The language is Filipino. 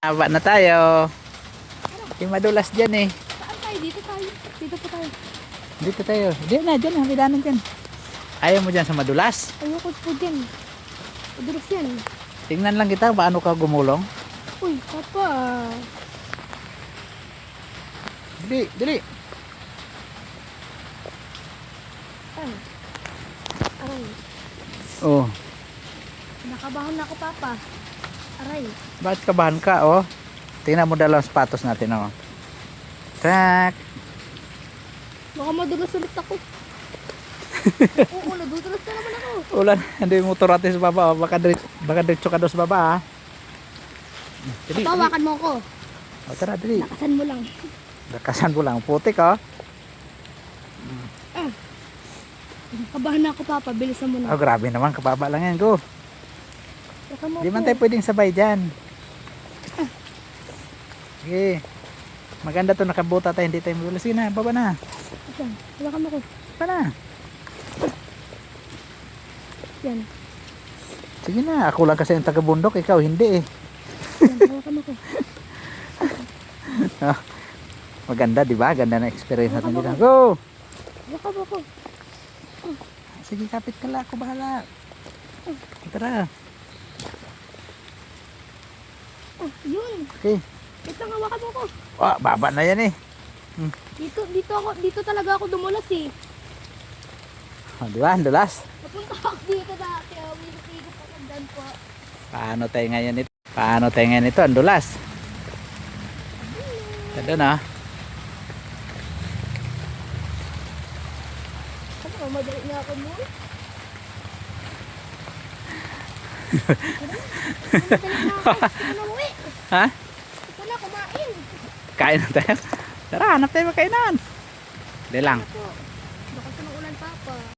Haba na tayo. Yung madulas dyan eh. Saan tayo? Dito tayo. Dito pa tayo. Dito tayo. Diyan na, dyan. Habidanan dyan. Ayaw mo dyan sa madulas? Ayoko po dyan. Madulas yan. Tingnan lang kita paano ka gumulong. Uy, papa. Dili, dili. Ay. Aray. Oh. Nakabahan na ako, papa. Aray. Bakit kabahan ka, oh? Tingnan mo dalawang sapatos natin, oh. Tak. Baka madulas ulit ako. Oo, nadudulas na naman ako. Ulan, hindi yung motor natin sa baba, oh. Baka diretso ka doon sa baba, ah. Dili, dili. Pawakan mo ako. Oh, tara, dili. Nakasan mo lang. Lakasan mo lang. Putik, oh. Nakabahan na ako, papa. Bilisan mo na. Oh, grabe naman. Kababa lang yan, go. Saka mo Hindi man ako. tayo pwedeng sabay dyan. Sige. Maganda to, nakabuta tayo, hindi tayo madulas. Sige na, baba na. Ayan, hawakan mo ko. Baba na. Yan. Sige na, ako lang kasi yung taga-bundok, ikaw hindi eh. Yan, hawakan mo ko. Oh, maganda, di ba? Ganda na experience natin dito. Go! Hawakan mo ko. Sige, kapit ka lang, ako bahala. Tara. Oh, yun. Okay. Ito, hawakan mo ko. Oh, baba na yan eh. Dito talaga ako dumulas eh. Oh, di ba? Ang dulas. Napunta ako dito dati. Winipigit ako dyan po. Paano tayo ngayon ito? Paano tayo ngayon ito? Ang dulas. Ganda na. Ano, madali na ako mo? Madali na ako. Ito na uwi. Ha? Ito na, kumain. Kain na tayo. Tara, hanap tayo makainan. Hindi lang. Ako. Baka sa ulan, papa.